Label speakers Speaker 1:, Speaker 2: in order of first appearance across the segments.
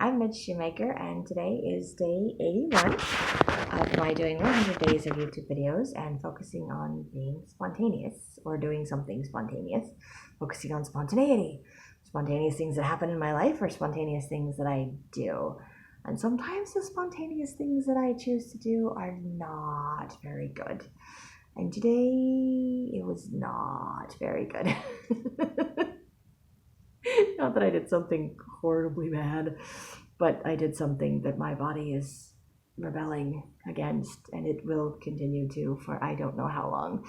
Speaker 1: I'm Midge Shoemaker, and today is day 81 of my doing 100 days of YouTube videos and focusing on being spontaneous or doing something spontaneous, focusing on spontaneity, spontaneous things that happen in my life or spontaneous things that I do. And sometimes the spontaneous things that I choose to do are not very good. And today it was not very good. Not that I did something horribly bad, but I did something that my body is rebelling against, and it will continue to for I don't know how long,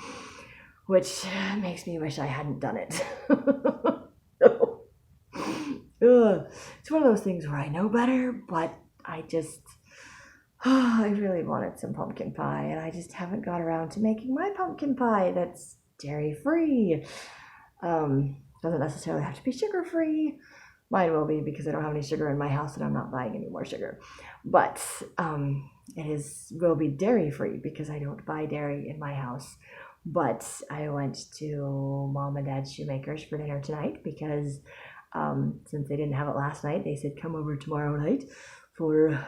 Speaker 1: which makes me wish I hadn't done it. It's one of those things where I know better, but I really wanted some pumpkin pie, and I just haven't got around to making my pumpkin pie that's dairy-free. Doesn't necessarily have to be sugar-free. Mine will be because I don't have any sugar in my house and I'm not buying any more sugar. But will be dairy-free because I don't buy dairy in my house. But I went to Mom and Dad Shoemaker's for dinner tonight because since they didn't have it last night, they said come over tomorrow night for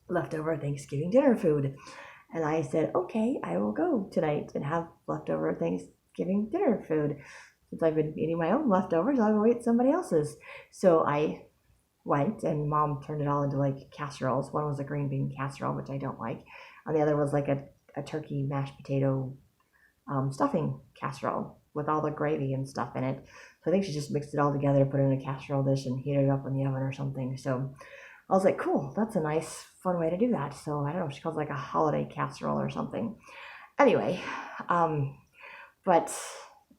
Speaker 1: leftover Thanksgiving dinner food. And I said, okay, I will go tonight and have leftover Thanksgiving dinner food. Since I've been eating my own leftovers, I'll go eat somebody else's. So I went, and Mom turned it all into like casseroles. One was a green bean casserole, which I don't like, and the other was like a turkey mashed potato stuffing casserole with all the gravy and stuff in it. So I think she just mixed it all together, put it in a casserole dish, and heated it up in the oven or something. So I was like, cool, that's a nice, fun way to do that. So I don't know if she calls it like a holiday casserole or something. Anyway, but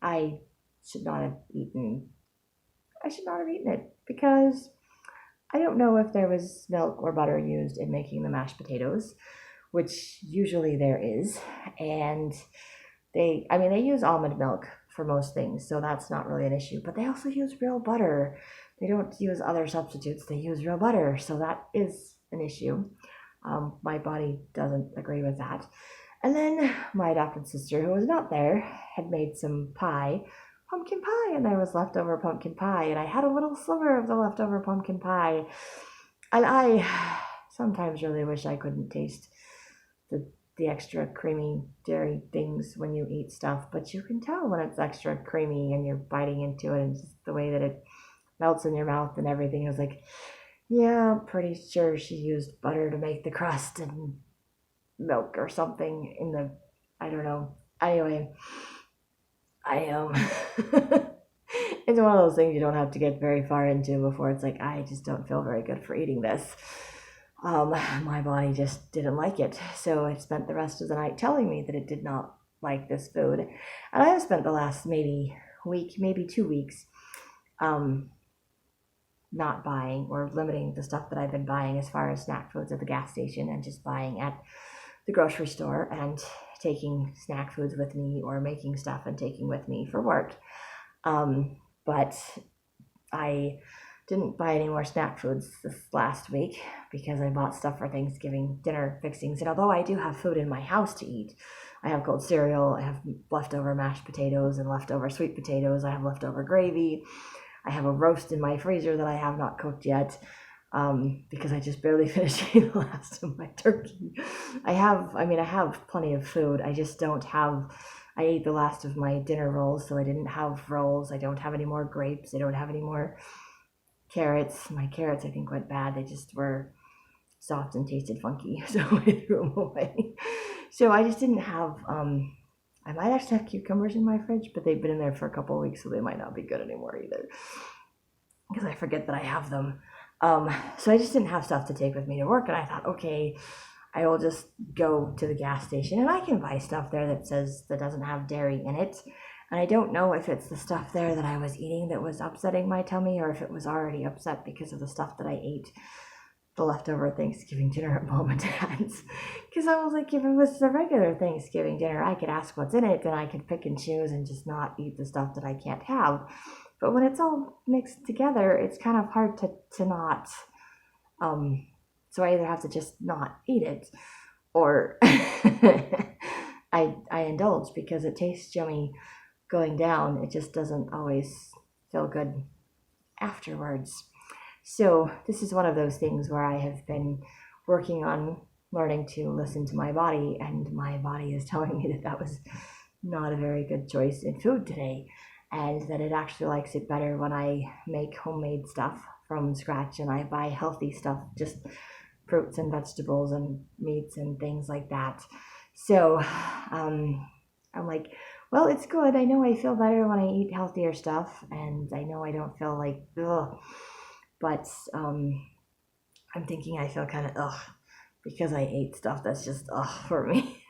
Speaker 1: I should not have eaten it because I don't know if there was milk or butter used in making the mashed potatoes, which usually there is. And they use almond milk for most things, so that's not really an issue, but they also use real butter. They don't use other substitutes, they use real butter, so that is an issue. My body doesn't agree with that. And then my adopted sister, who was not there, had made some pumpkin pie, and there was leftover pumpkin pie, and I had a little sliver of the leftover pumpkin pie, and I sometimes really wish I couldn't taste the extra creamy dairy things when you eat stuff, but you can tell when it's extra creamy and you're biting into it, and just the way that it melts in your mouth and everything. I was like, yeah, I'm pretty sure she used butter to make the crust and milk or something I don't know. Anyway, it's one of those things you don't have to get very far into before it's like, I just don't feel very good for eating this. My body just didn't like it, so it spent the rest of the night telling me that it did not like this food. And I have spent the last maybe 2 weeks not buying or limiting the stuff that I've been buying as far as snack foods at the gas station, and just buying at the grocery store and taking snack foods with me, or making stuff and taking with me for work. But I didn't buy any more snack foods this last week because I bought stuff for Thanksgiving dinner fixings. And although I do have food in my house to eat, I have cold cereal, I have leftover mashed potatoes and leftover sweet potatoes, I have leftover gravy, I have a roast in my freezer that I have not cooked yet, because I just barely finished eating the last of my turkey. I have plenty of food. I ate the last of my dinner rolls, so I didn't have rolls. I don't have any more grapes. I don't have any more carrots. My carrots, I think, went bad. They just were soft and tasted funky, so I threw them away. So I just didn't have, I might actually have cucumbers in my fridge, but they've been in there for a couple of weeks, so they might not be good anymore either, because I forget that I have them. So I just didn't have stuff to take with me to work, and I thought, okay, I will just go to the gas station, and I can buy stuff there that doesn't have dairy in it. And I don't know if it's the stuff there that I was eating that was upsetting my tummy, or if it was already upset because of the stuff that I ate, the leftover Thanksgiving dinner at Mom and Dad's. Because I was like, if it was the regular Thanksgiving dinner, I could ask what's in it, and I could pick and choose and just not eat the stuff that I can't have. But when it's all mixed together, it's kind of hard to not. So I either have to just not eat it, or I indulge because it tastes yummy going down. It just doesn't always feel good afterwards. So this is one of those things where I have been working on learning to listen to my body, and my body is telling me that that was not a very good choice in food today, and that it actually likes it better when I make homemade stuff from scratch and I buy healthy stuff, just fruits and vegetables and meats and things like that. So I'm like, well, it's good. I know I feel better when I eat healthier stuff, and I know I don't feel like ugh. But I'm thinking I feel kind of ugh because I ate stuff that's just ugh for me.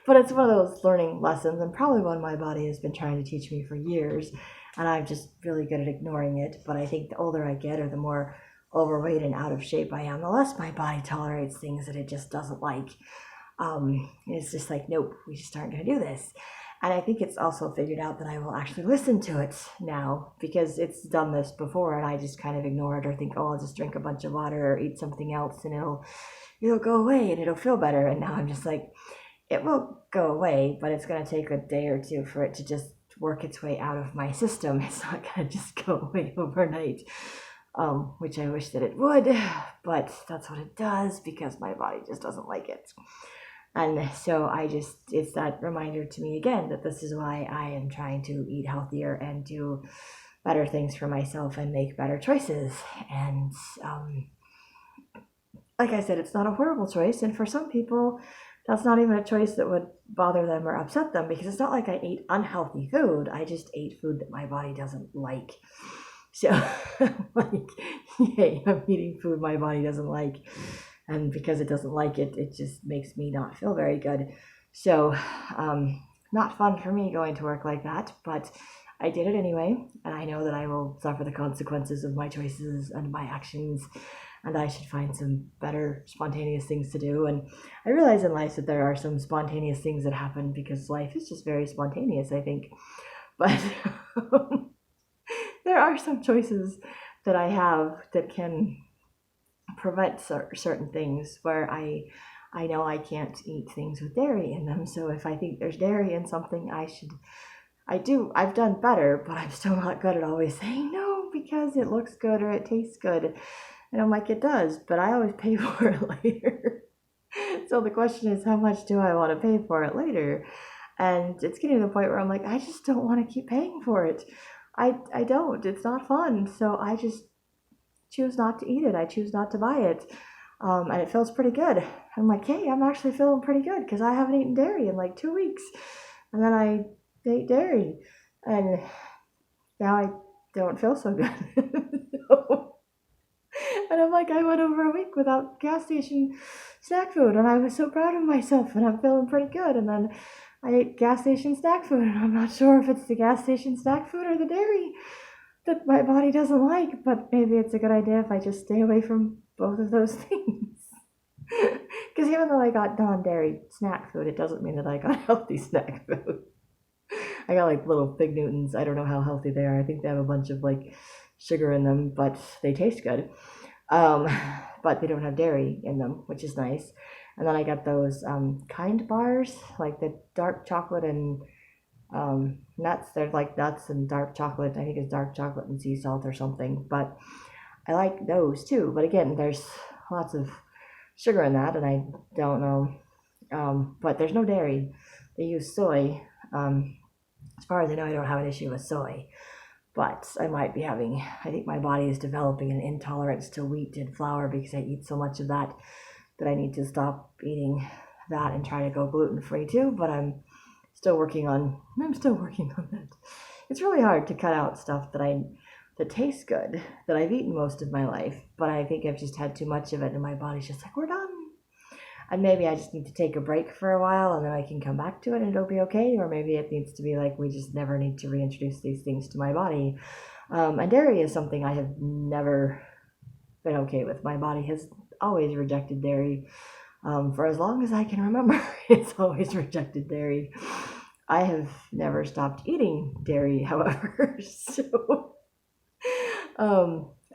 Speaker 1: But it's one of those learning lessons, and probably one my body has been trying to teach me for years, and I'm just really good at ignoring it. But I think the older I get, or the more overweight and out of shape I am, the less my body tolerates things that it just doesn't like. It's just like, nope, we just aren't going to do this. And I think it's also figured out that I will actually listen to it now, because it's done this before and I just kind of ignore it or think, oh, I'll just drink a bunch of water or eat something else and it'll go away and it'll feel better. And now I'm just like, it will go away, but it's going to take a day or two for it to just work its way out of my system. It's not going to just go away overnight, which I wish that it would, but that's what it does because my body just doesn't like it. And so it's that reminder to me again that this is why I am trying to eat healthier and do better things for myself and make better choices. And like I said, it's not a horrible choice. And for some people, that's not even a choice that would bother them or upset them, because it's not like I ate unhealthy food. I just ate food that my body doesn't like. So, like, yay, I'm eating food my body doesn't like. And because it doesn't like it, it just makes me not feel very good. So, not fun for me going to work like that, but I did it anyway. And I know that I will suffer the consequences of my choices and my actions. And I should find some better spontaneous things to do. And I realize in life that there are some spontaneous things that happen because life is just very spontaneous, I think. But there are some choices that I have that can prevent certain things where I know I can't eat things with dairy in them. So if I think there's dairy in something, I've done better, but I'm still not good at always saying no because it looks good or it tastes good. And I'm like, it does, but I always pay for it later. So the question is, how much do I want to pay for it later? And it's getting to the point where I'm like, I just don't want to keep paying for it. I don't. It's not fun. So I just choose not to eat it. I choose not to buy it. And it feels pretty good. I'm like, hey, I'm actually feeling pretty good because I haven't eaten dairy in like 2 weeks. And then I ate dairy. And now I don't feel so good. And I'm like, I went over a week without gas station snack food, and I was so proud of myself, and I'm feeling pretty good. And then I ate gas station snack food, and I'm not sure if it's the gas station snack food or the dairy that my body doesn't like, but maybe it's a good idea if I just stay away from both of those things. Because even though I got non-dairy snack food, it doesn't mean that I got healthy snack food. I got like little Fig Newtons. I don't know how healthy they are. I think they have a bunch of like sugar in them, but they taste good. Um, but they don't have dairy in them, which is nice. And then I got those kind bars, like the dark chocolate and nuts. They're like nuts and dark chocolate. I think it's dark chocolate and sea salt or something. But I like those too. But again, there's lots of sugar in that, and I don't know. But there's no dairy. They use soy. As far as I know, I don't have an issue with soy. But I might be having, I think my body is developing an intolerance to wheat and flour because I eat so much of that I need to stop eating that and try to go gluten free too. But I'm still working on that. It's really hard to cut out stuff that tastes good, that I've eaten most of my life, but I think I've just had too much of it and my body's just like, we're done. And maybe I just need to take a break for a while and then I can come back to it and it'll be okay. Or maybe it needs to be like, we just never need to reintroduce these things to my body. And dairy is something I have never been okay with. My body has always rejected dairy. For as long as I can remember, it's always rejected dairy. I have never stopped eating dairy, however. So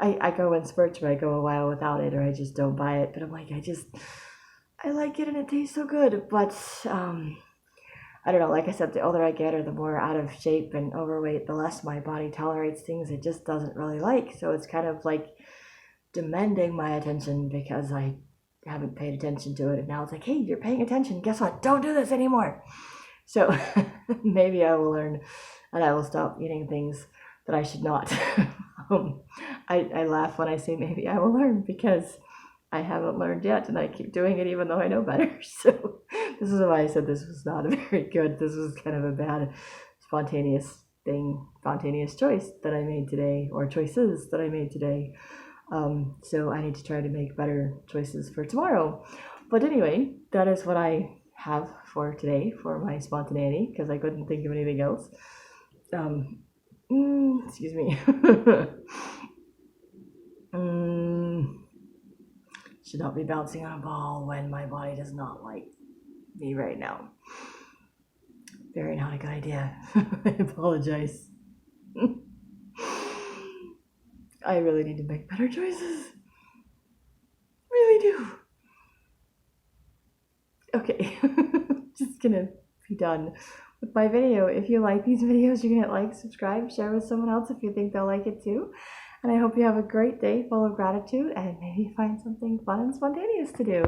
Speaker 1: I go in spurts where I go a while without it or I just don't buy it. But I'm like, I like it and it tastes so good, but I don't know, like I said, the older I get or the more out of shape and overweight, the less my body tolerates things it just doesn't really like. So it's kind of like demanding my attention because I haven't paid attention to it. And now it's like, hey, you're paying attention. Guess what? Don't do this anymore. So maybe I will learn and I will stop eating things that I should not. I laugh when I say maybe I will learn because I haven't learned yet and I keep doing it even though I know better. So this is why I said this was not a very good, this was kind of a bad spontaneous choice that I made today, or choices that I made today. So I need to try to make better choices for tomorrow. But anyway, that is what I have for today for my spontaneity because I couldn't think of anything else. Excuse me. Should not be bouncing on a ball when my body does not like me right now. Very not a good idea. I apologize. I really need to make better choices. Really do. Okay, just gonna be done with my video. If you like these videos, you're gonna like, subscribe, share with someone else if you think they'll like it too. And I hope you have a great day full of gratitude and maybe find something fun and spontaneous to do.